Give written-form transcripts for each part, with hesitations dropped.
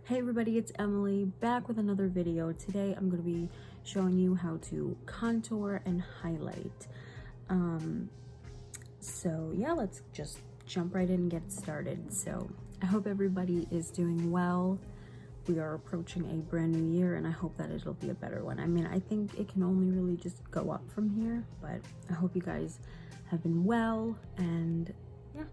Hey everybody, it's Emily back with another video. Today I'm going to be showing you how to contour and highlight. So yeah, let's just jump right in and get started. So I hope everybody is doing well. We are approaching a brand new year and I hope that it'll be a better one. I mean, I think it can only really just go up from here, but I hope you guys have been well and yeah.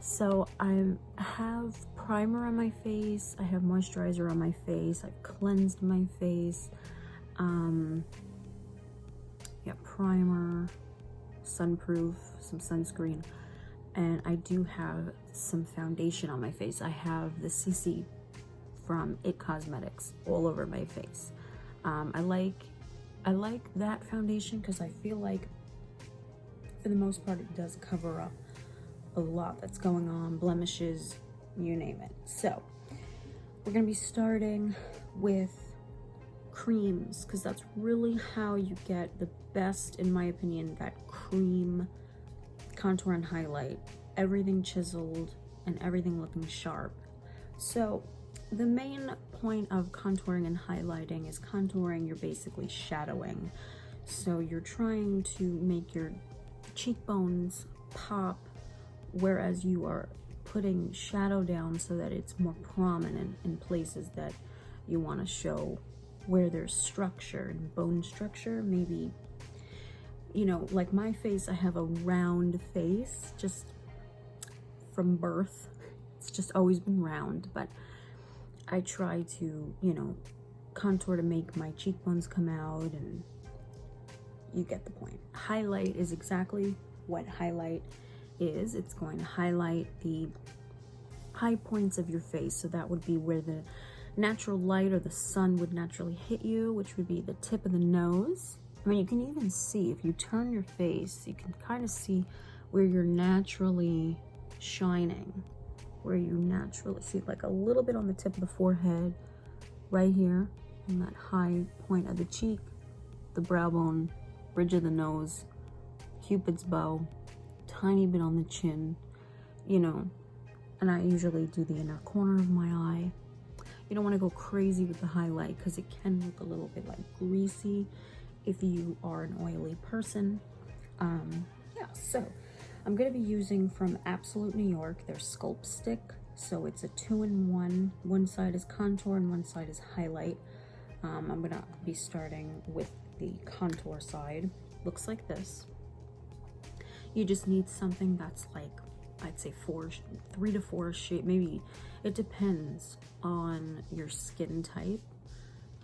So I have primer on my face, I have moisturizer on my face, I've cleansed my face, yeah, primer, sunproof, some sunscreen, and I do have some foundation on my face. I have the CC from It Cosmetics all over my face. I like that foundation because I feel like for the most part it does cover up a lot that's going on, blemishes, you name it. So we're gonna be starting with creams because that's really how you get the best, in my opinion, that cream contour and highlight, everything chiseled and everything looking sharp. So the main point of contouring and highlighting is contouring, you're basically shadowing. So you're trying to make your cheekbones pop, whereas you are putting shadow down so that it's more prominent in places that you want to show where there's structure and bone structure. Maybe, you know, like my face, I have a round face just from birth. It's just always been round, but I try to, you know, contour to make my cheekbones come out, and you get the point. Highlight is exactly what highlight is. It's going to highlight the high points of your face, so that would be where the natural light or the sun would naturally hit you, which would be the tip of the nose. I mean, you can even see if you turn your face, you can kind of see where you're naturally shining, where you naturally see like a little bit on the tip of the forehead, right here on that high point of the cheek, the brow bone, bridge of the nose, Cupid's bow, tiny bit on the chin, you know, and I usually do the inner corner of my eye. You don't want to go crazy with the highlight because it can look a little bit like greasy if you are an oily person. Yeah, so I'm going to be using from Absolute New York their Sculpt Stick. So it's a 2-in-1. One side is contour and one side is highlight. I'm going to be starting with the contour side. Looks like this. You just need something that's like, I'd say 3 to 4 shades, maybe, it depends on your skin type.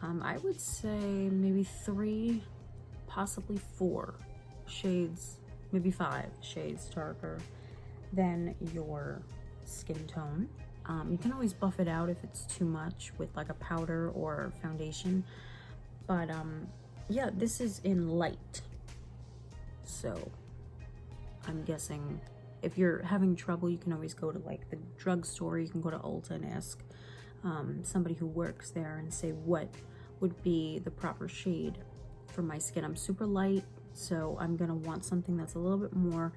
I would say maybe 3, possibly 4 shades, maybe 5 shades darker than your skin tone. You can always buff it out if it's too much with like a powder or foundation, but yeah, this is in light, so I'm guessing if you're having trouble, you can always go to like the drugstore, you can go to Ulta and ask somebody who works there and say what would be the proper shade for my skin. I'm super light, so I'm gonna want something that's a little bit more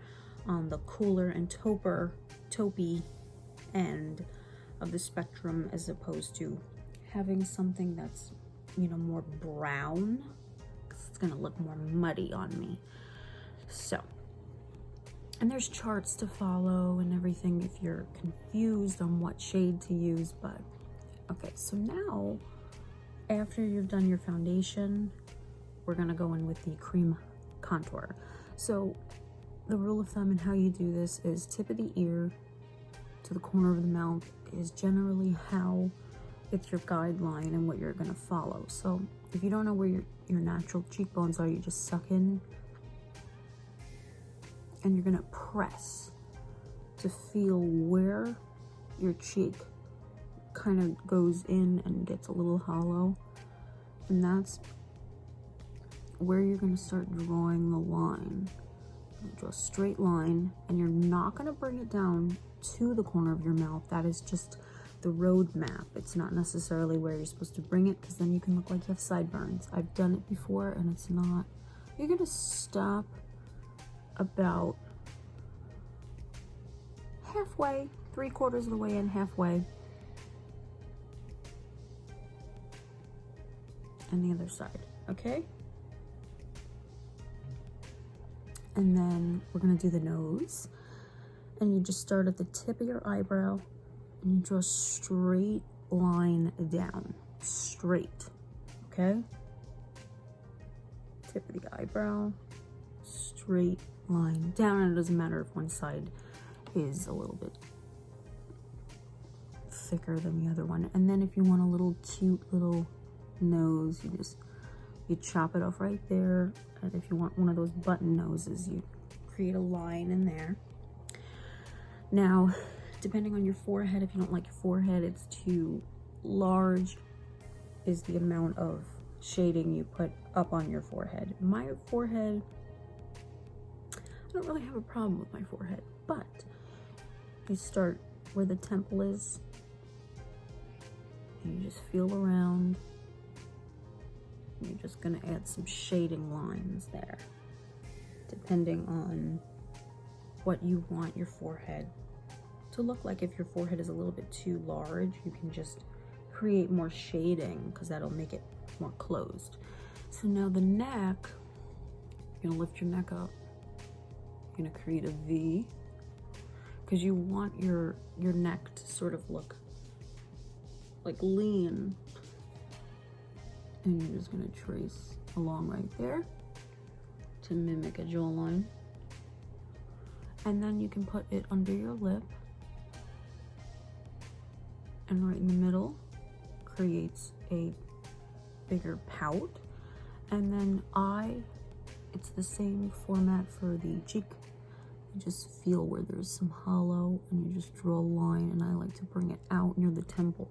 on the cooler and taupey end of the spectrum, as opposed to having something that's, you know, more brown, because it's gonna look more muddy on me. So, and there's charts to follow and everything if you're confused on what shade to use, but okay, so now after you've done your foundation, we're gonna go in with the cream contour. So the rule of thumb and how you do this is tip of the ear to the corner of the mouth is generally how it's your guideline and what you're gonna follow. So if you don't know where your natural cheekbones are, you just suck in and you're gonna press to feel where your cheek kind of goes in and gets a little hollow, and that's where you're gonna start drawing the line. Draw a straight line, and you're not gonna bring it down to the corner of your mouth. That is just the road map. It's not necessarily where you're supposed to bring it, because then you can look like you have sideburns. I've done it before and it's not. You're gonna stop about halfway, 3/4 of the way in, halfway, and the other side, okay? And then we're gonna do the nose. And you just start at the tip of your eyebrow and you draw a straight line down, straight, okay? Tip of the eyebrow, straight line down, and it doesn't matter if one side is a little bit thicker than the other one. And then if you want a little cute little nose, you chop it off right there. And if you want one of those button noses, you create a line in there. Now, depending on your forehead, if you don't like your forehead, it's too large, is the amount of shading you put up on your forehead. My forehead, I don't really have a problem with my forehead, but you start where the temple is, and you just feel around. You're just gonna add some shading lines there, depending on what you want your forehead to look like. If your forehead is a little bit too large, you can just create more shading because that'll make it more closed. So now the neck, you're gonna lift your neck up. You're gonna create a V because you want your neck to sort of look like lean. And you're just gonna trace along right there to mimic a jawline. And then you can put it under your lip. And right in the middle creates a bigger pout. And then it's the same format for the cheek. You just feel where there's some hollow and you just draw a line, and I like to bring it out near the temple.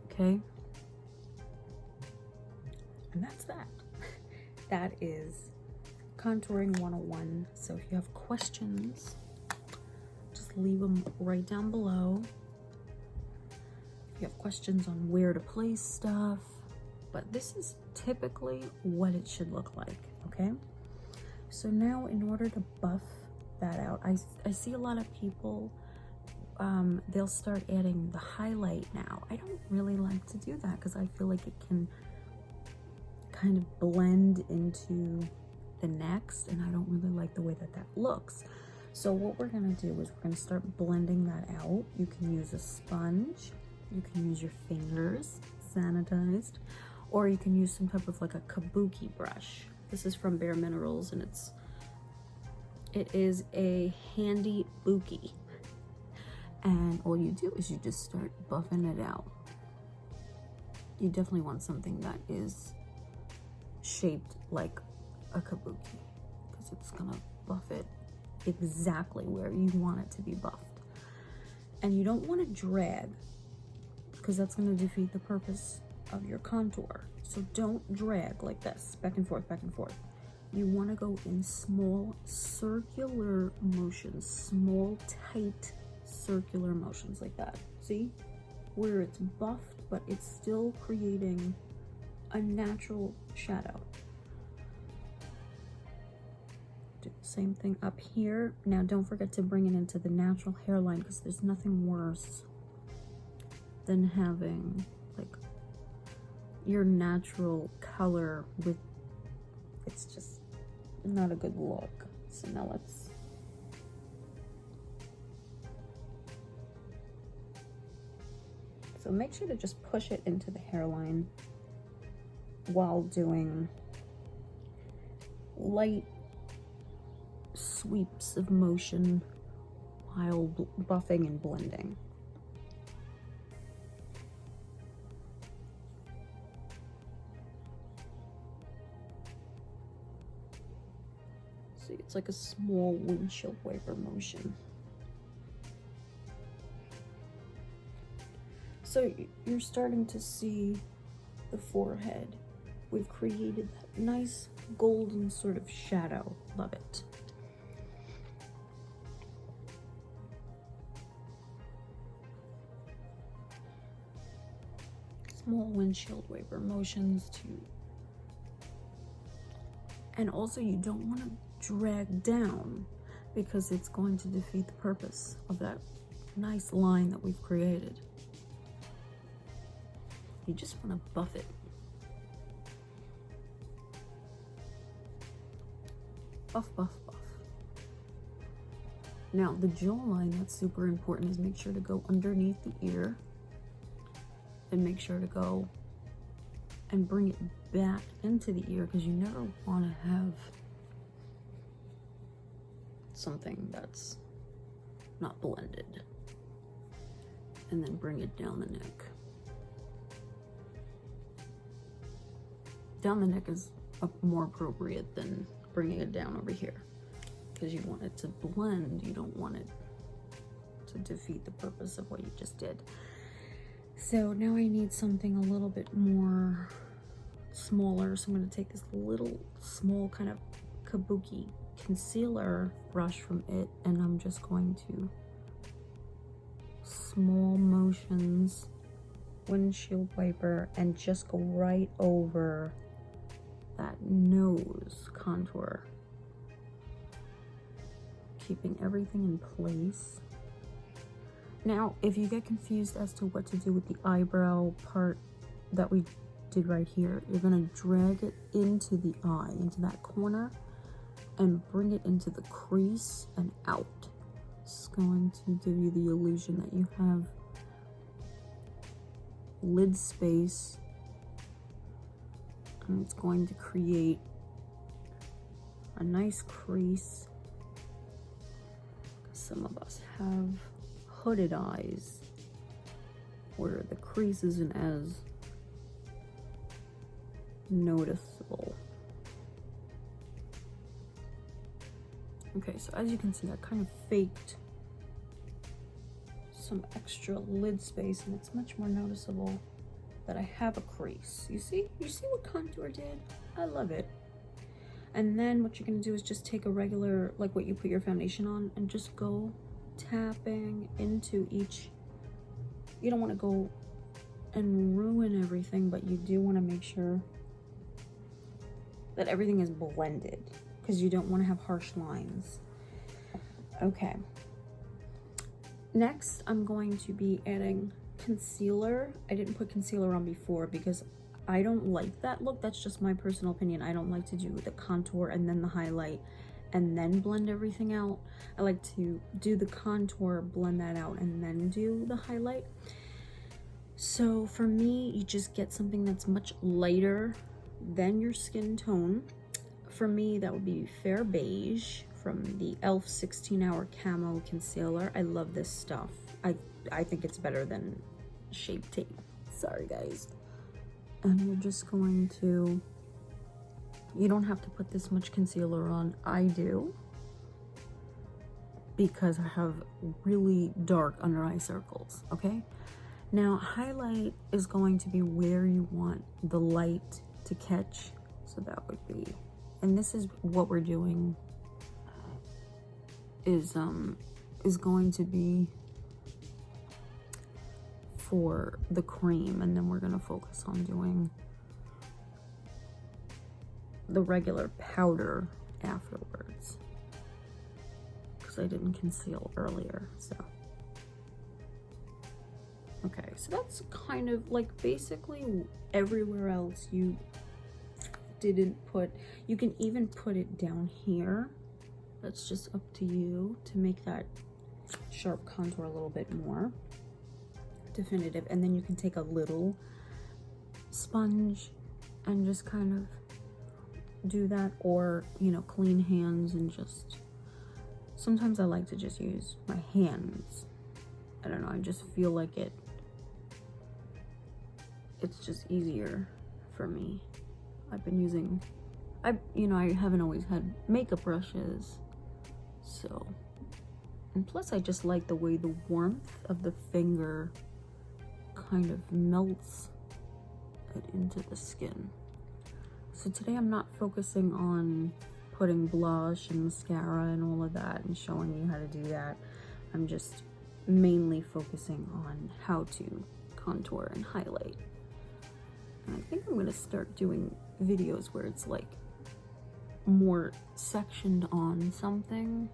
Okay? And that's that. That is Contouring 101. So if you have questions, just leave them right down below. If you have questions on where to place stuff, but this is typically what it should look like, okay? So now in order to buff that out, I see a lot of people, they'll start adding the highlight now. I don't really like to do that because I feel like it can kind of blend into the next, and I don't really like the way that looks. So what we're gonna do is we're gonna start blending that out. You can use a sponge, you can use your fingers, sanitized, or you can use some type of like a kabuki brush. This is from Bare Minerals, and it is a handy buki. And all you do is you just start buffing it out. You definitely want something that is shaped like a kabuki because it's gonna buff it exactly where you want it to be buffed. And you don't want to drag because that's going to defeat the purpose of your contour. So don't drag like this, back and forth, back and forth. You want to go in small circular motions, small tight circular motions like that. See? Where it's buffed, but it's still creating a natural shadow. Do the same thing up here. Now don't forget to bring it into the natural hairline because there's nothing worse than having like your natural color with, it's just not a good look. So now let's so make sure to just push it into the hairline while doing light sweeps of motion while buffing and blending. See, it's like a small windshield wiper motion. So you're starting to see the forehead. We've created that nice golden sort of shadow. Love it. Small windshield wiper motions too. And also you don't want to drag down because it's going to defeat the purpose of that nice line that we've created. You just want to buff it Buff, buff, buff. Now, the jawline that's super important is make sure to go underneath the ear. And make sure to go and bring it back into the ear, because you never want to have something that's not blended. And then bring it down the neck. Down the neck is more appropriate than bringing it down over here, because you want it to blend. You don't want it to defeat the purpose of what you just did. So now I need something a little bit more smaller. So I'm going to take this little small kind of kabuki concealer brush from it, and I'm just going to small motions, windshield wiper, and just go right over that nose contour, keeping everything in place. Now, if you get confused as to what to do with the eyebrow part that we did right here, you're going to drag it into the eye, into that corner, and bring it into the crease and out. It's going to give you the illusion that you have lid space, and it's going to create a nice crease. Some of us have hooded eyes where the crease isn't as noticeable. Okay, so as you can see, I kind of faked some extra lid space, and it's much more noticeable that I have a crease. You see what contour did? I love it. And then what you're gonna do is just take a regular, like what you put your foundation on, and just go tapping into each. You don't want to go and ruin everything, but you do want to make sure that everything is blended, because you don't want to have harsh lines. Okay. Next, I'm going to be adding concealer. I didn't put concealer on before because I don't like that look. That's just my personal opinion. I don't like to do the contour and then the highlight and then blend everything out. I like to do the contour, blend that out, and then do the highlight. So for me, you just get something that's much lighter than your skin tone. For me, that would be Fair Beige from the e.l.f. 16-Hour Camo Concealer. I love this stuff. I think it's better than Shape Tape. Sorry, guys. And you're just going to, you don't have to put this much concealer on. I do, because I have really dark under eye circles, okay? Now, highlight is going to be where you want the light to catch. So that would be, and this is what we're doing, is going to be for the cream, and then we're gonna focus on doing the regular powder afterwards, because I didn't conceal earlier. So okay, so that's kind of like basically everywhere else you didn't put. You can even put it down here. That's just up to you to make that sharp contour a little bit more definitive. And then you can take a little sponge and just kind of do that, or, you know, clean hands and just, sometimes I like to just use my hands. I don't know, I just feel like it's just easier for me. I've been using, I haven't always had makeup brushes, so, and plus I just like the way the warmth of the finger kind of melts it into the skin. So today I'm not focusing on putting blush and mascara and all of that and showing you how to do that. I'm just mainly focusing on how to contour and highlight. And I think I'm gonna start doing videos where it's like more sectioned on something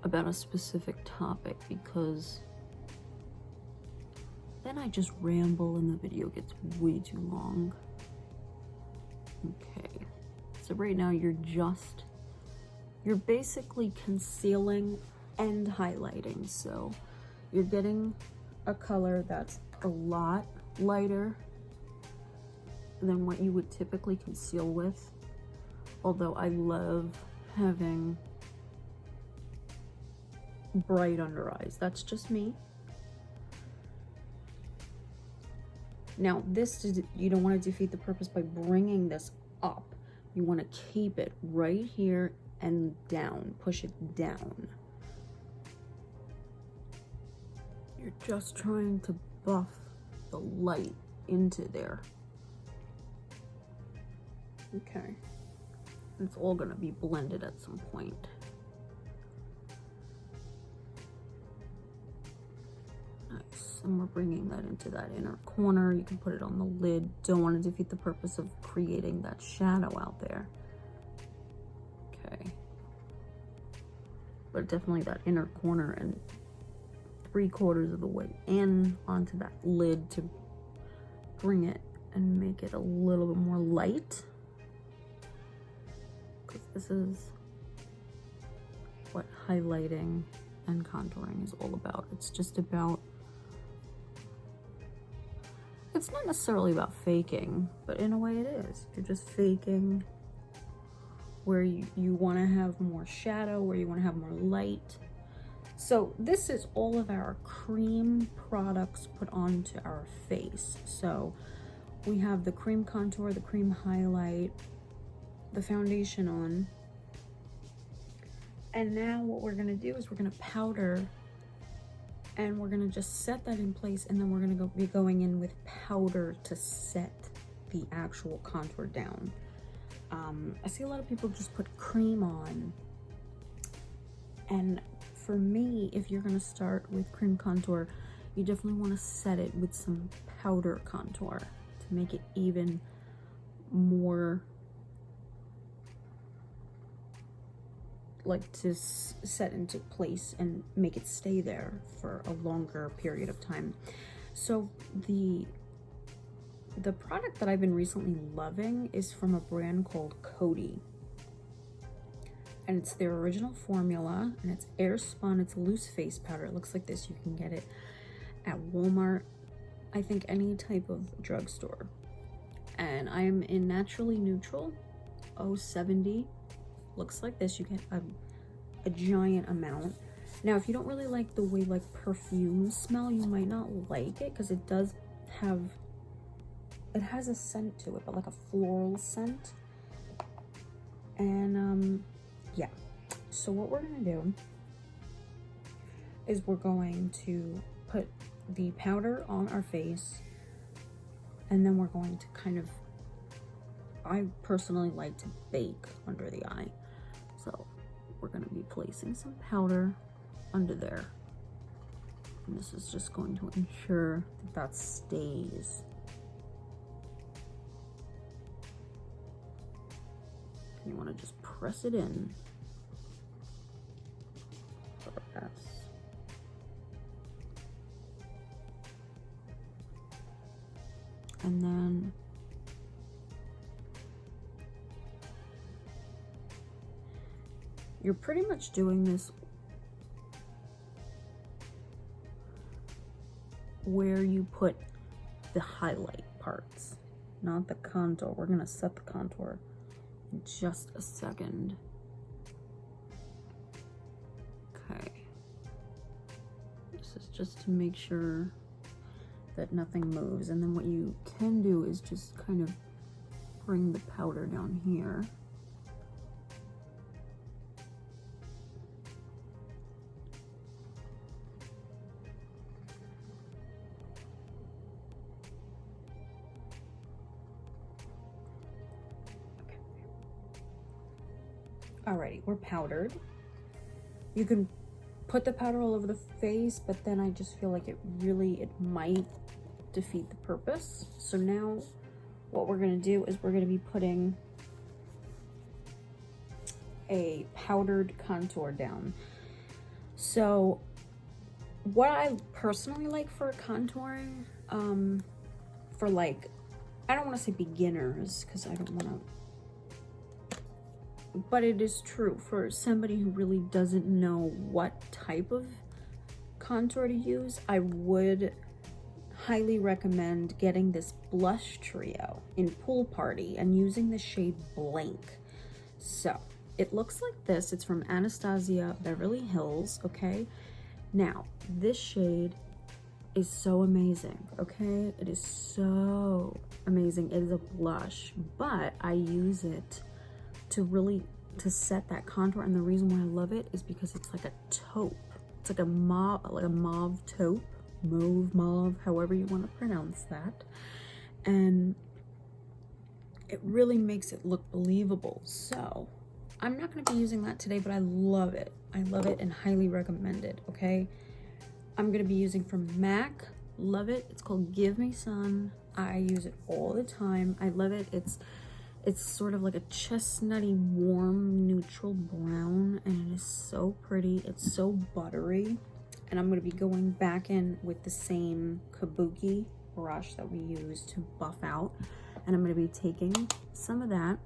about a specific topic, because then I just ramble and the video gets way too long. Okay, so right now you're just you're basically concealing and highlighting. So you're getting a color that's a lot lighter than what you would typically conceal with. Although I love having bright under eyes. That's just me. Now this is, you don't want to defeat the purpose by bringing this up. You want to keep it right here and down. Push it down. You're just trying to buff the light into there. Okay. It's all gonna be blended at some point. Nice. And we're bringing that into that inner corner. You can put it on the lid. Don't want to defeat the purpose of creating that shadow out there. Okay. But definitely that inner corner and 3/4 of the way in onto that lid to bring it and make it a little bit more light. Because this is what highlighting and contouring is all about. It's just about, it's not necessarily about faking, but in a way it is. You're just faking where you want to have more shadow, where you want to have more light. So this is all of our cream products put onto our face. So we have the cream contour, the cream highlight, the foundation on. And now what we're gonna do is we're gonna powder, and we're gonna just set that in place, and then we're gonna be going in with powder to set the actual contour down. I see a lot of people just put cream on, and for me, if you're gonna start with cream contour, you definitely want to set it with some powder contour to make it even more, like, to set into place and make it stay there for a longer period of time. So the product that I've been recently loving is from a brand called Coty. And it's their original formula, and it's air spun. It's loose face powder. It looks like this. You can get it at Walmart, I think any type of drugstore. And I'm in Naturally Neutral 070. Looks like this. You get a giant amount. Now, if you don't really like the way like perfumes smell, you might not like it, because it does have, it has a scent to it, but like a floral scent. And yeah, so what we're gonna do is we're going to put the powder on our face, and then we're going to kind of, I personally like to bake under the eye. So we're gonna be placing some powder under there. And this is just going to ensure that that stays. And you wanna just press it in. And then you're pretty much doing this where you put the highlight parts, not the contour. We're gonna set the contour in just a second. Okay. This is just to make sure that nothing moves. And then what you can do is just kind of bring the powder down here. Okay. Alrighty, we're powdered. You can put the powder all over the face, but then I just feel like it might defeat the purpose. So now what we're going to do is we're going to be putting a powdered contour down. So what I personally like for contouring, for like, I don't want to say beginners, because I don't want to but it is true for somebody who really doesn't know what type of contour to use. I would highly recommend getting this blush trio in Pool Party and using the shade Blank. So it looks like this. It's from Anastasia Beverly Hills. Okay, now this shade is so amazing. Okay, it is so amazing. It is a blush, but I use it to set that contour, and the reason why I love it is because it's like a taupe. It's like a mauve taupe, mauve, however you want to pronounce that, and it really makes it look believable. So I'm not going to be using that today, but I love it. I love it and highly recommend it. Okay, I'm going to be using from MAC. Love it. It's called Give Me Sun. I use it all the time. I love it. It's sort of like a chestnutty, warm, neutral brown, and it is so pretty. It's so buttery. And I'm going to be going back in with the same kabuki brush that we use to buff out. And I'm going to be taking some of that,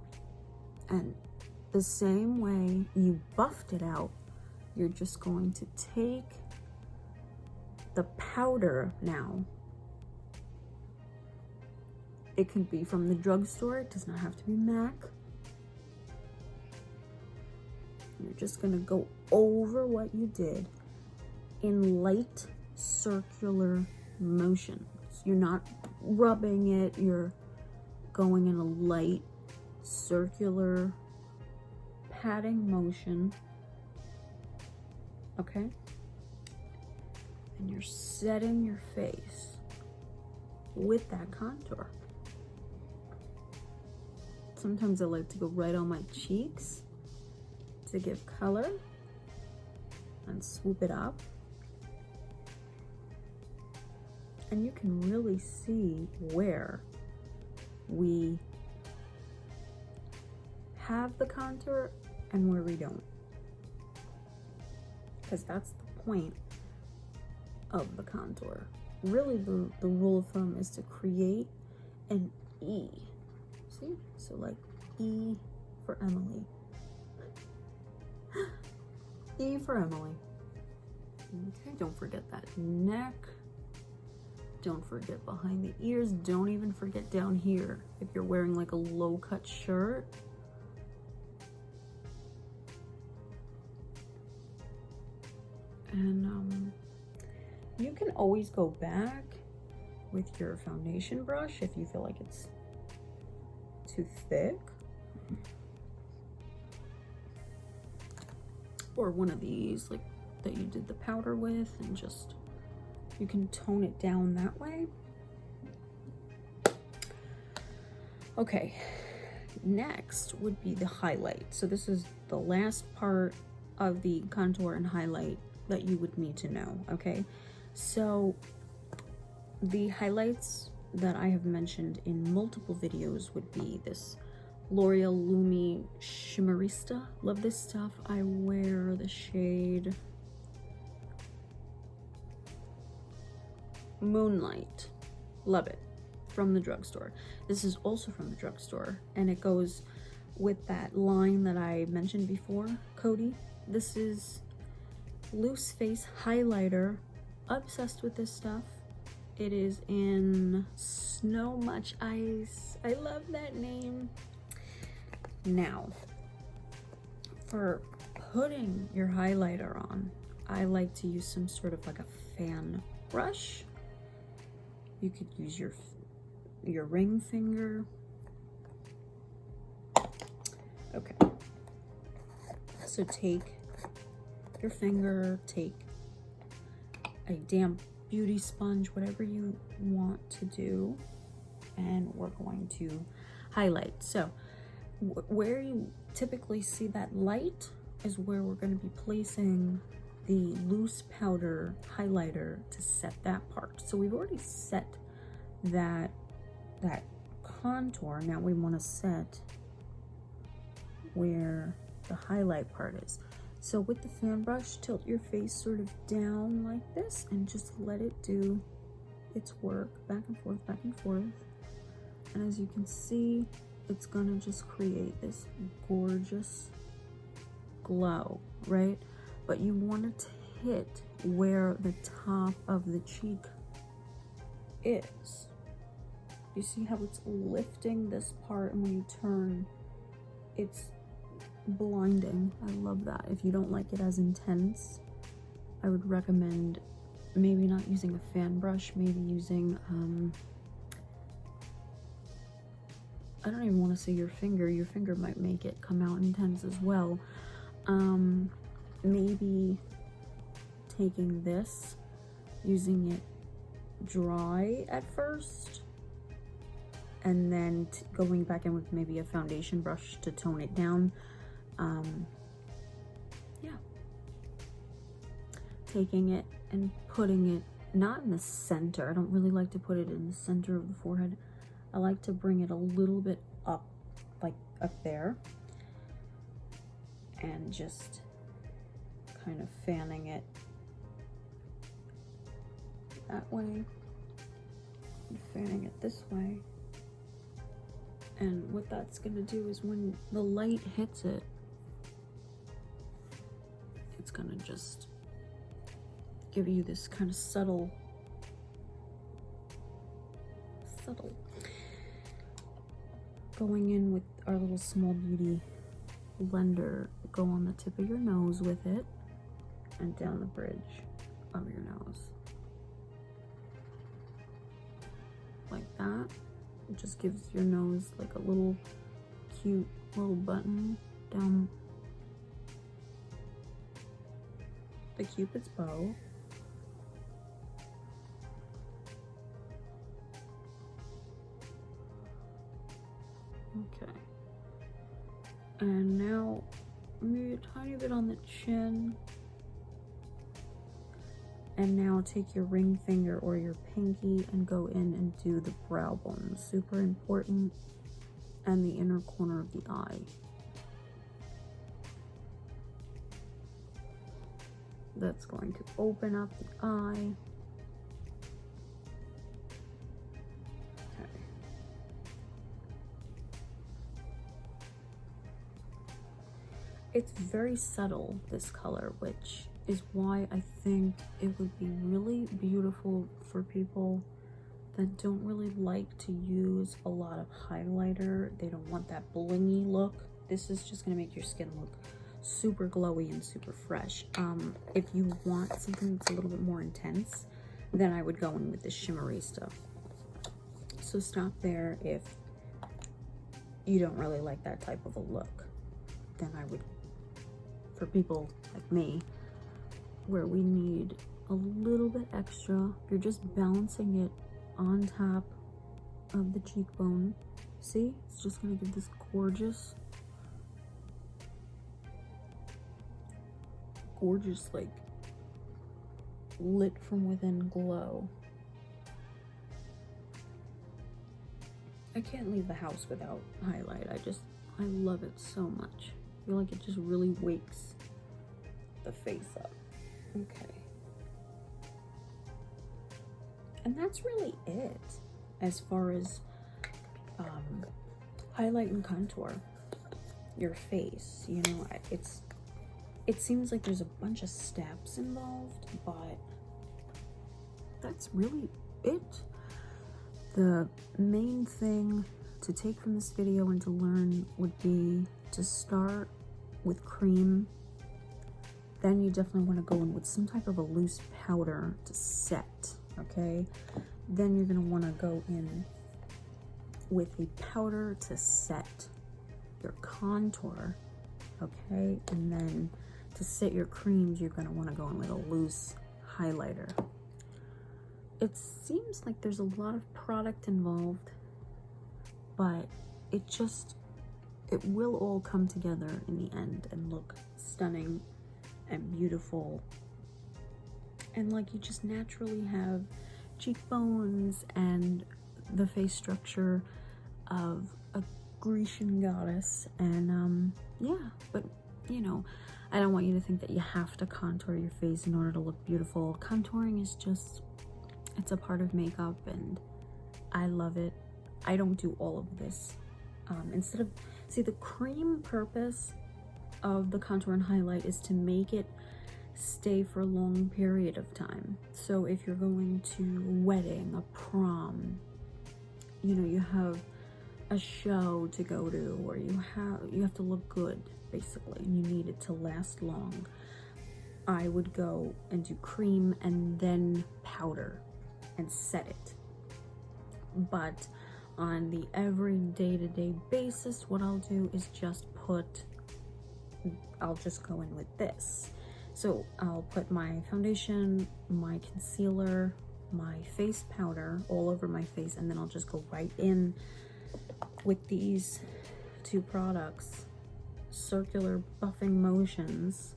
and the same way you buffed it out, you're just going to take the powder now. It can be from the drugstore. It does not have to be MAC. You're just going to go over what you did in light circular motions. You're not rubbing it. You're going in a light circular patting motion. Okay? And you're setting your face with that contour. Sometimes I like to go right on my cheeks to give color and swoop it up. And you can really see where we have the contour and where we don't. Because that's the point of the contour. Really, the rule of thumb is to create an E. See? So like E for Emily. E for Emily. Okay, don't forget that neck. Don't forget behind the ears. Don't even forget down here if you're wearing like a low-cut shirt. And you can always go back with your foundation brush if you feel like it's too thick, or one of these like that you did the powder with, and just you can tone it down that way. Okay, next would be the highlight. So this is the last part of the contour and highlight that you would need to know. Okay, so the highlights that I have mentioned in multiple videos would be this L'Oreal Lumi Shimmerista. Love this stuff. I wear the shade Moonlight. Love it. From the drugstore. This is also from the drugstore, and it goes with that line that I mentioned before, Cody. This is Loose Face Highlighter. Obsessed with this stuff. It is in Snow Much Ice. I love that name. Now, for putting your highlighter on, I like to use some sort of like a fan brush. You could use your ring finger. Okay. So take your finger, take a damp beauty sponge, whatever you want to do, and we're going to highlight. So where you typically see that light is where we're going to be placing the loose powder highlighter to set that part. So we've already set that contour. Now we want to set where the highlight part is. So with the fan brush, tilt your face sort of down like this and just let it do its work, back and forth, back and forth. And as you can see, it's gonna just create this gorgeous glow, right? But you want it to hit where the top of the cheek is. You see how it's lifting this part, and when you turn, it's blinding. I love that. If you don't like it as intense, I would recommend maybe not using a fan brush, maybe using I don't even want to say your finger might make it come out intense as well. Maybe taking this, using it dry at first, and then going back in with maybe a foundation brush to tone it down. Yeah, taking it and putting it not in the center. I don't really like to put it in the center of the forehead. I like to bring it a little bit up, like up there, and just kind of fanning it that way, and fanning it this way. And what that's gonna do is when the light hits it, it's gonna just give you this kind of subtle. Going in with our little small beauty blender, go on the tip of your nose with it and down the bridge of your nose. Like that. It just gives your nose like a little cute little button down the Cupid's bow. Okay. And now maybe a tiny bit on the chin. And now take your ring finger or your pinky and go in and do the brow bone. Super important. And the inner corner of the eye. That's going to open up the eye. Okay. It's very subtle, this color, which is why I think it would be really beautiful for people that don't really like to use a lot of highlighter. They don't want that blingy look. This is just gonna make your skin look super glowy and super fresh. If you want something that's a little bit more intense, then I would go in with the shimmery stuff. So stop there if you don't really like that type of a look. Then I would, for people like me, where we need a little bit extra, you're just balancing it on top of the cheekbone. See, it's just gonna give this gorgeous like lit from within glow. I can't leave the house without highlight. I love it so much. I feel like it just really wakes the face up. Okay. And that's really it as far as highlight and contour your face. You know, it seems like there's a bunch of steps involved, but that's really it. The main thing to take from this video and to learn would be to start with cream. Then you definitely want to go in with some type of a loose powder to set, okay? Then you're going to want to go in with a powder to set your contour, okay? And then to set your creams, you're going to want to go in with a loose highlighter. It seems like there's a lot of product involved, but it will all come together in the end and look stunning and beautiful. And like you just naturally have cheekbones and the face structure of a Grecian goddess. And yeah, but you know, I don't want you to think that you have to contour your face in order to look beautiful. Contouring is just, it's a part of makeup and I love it. I don't do all of this. Instead of, see, the cream purpose of the contour and highlight is to make it stay for a long period of time. So if you're going to a wedding, a prom, you know, you have a show to go to, or you have to look good basically, and you need it to last long, I would go and do cream and then powder and set it. But on the every day-to-day basis, what I'll do is I'll just go in with this. So I'll put my foundation, my concealer, my face powder all over my face, and then I'll just go right in with these two products, circular buffing motions,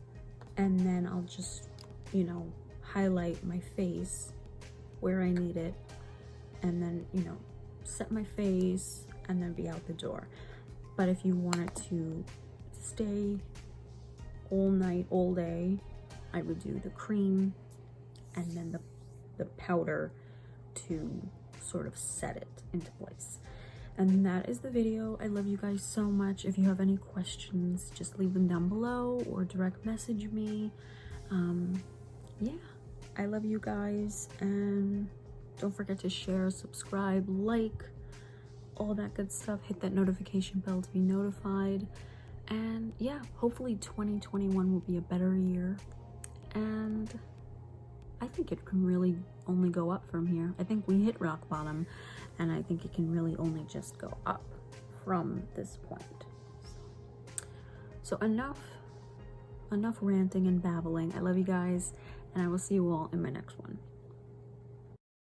and then I'll just, you know, highlight my face where I need it, and then, you know, set my face and then be out the door. But if you want it to stay all night, all day, I would do the cream and then the powder to sort of set it into place. And that is the video. I love you guys so much. If you have any questions, just leave them down below or direct message me. Yeah, I love you guys, and don't forget to share, subscribe, like, all that good stuff. Hit that notification bell to be notified. And yeah, hopefully 2021 will be a better year, and I think it can really only go up from here. I think we hit rock bottom, and I think it can really only just go up from this point. So enough ranting and babbling. I love you guys, and I will see you all in my next one.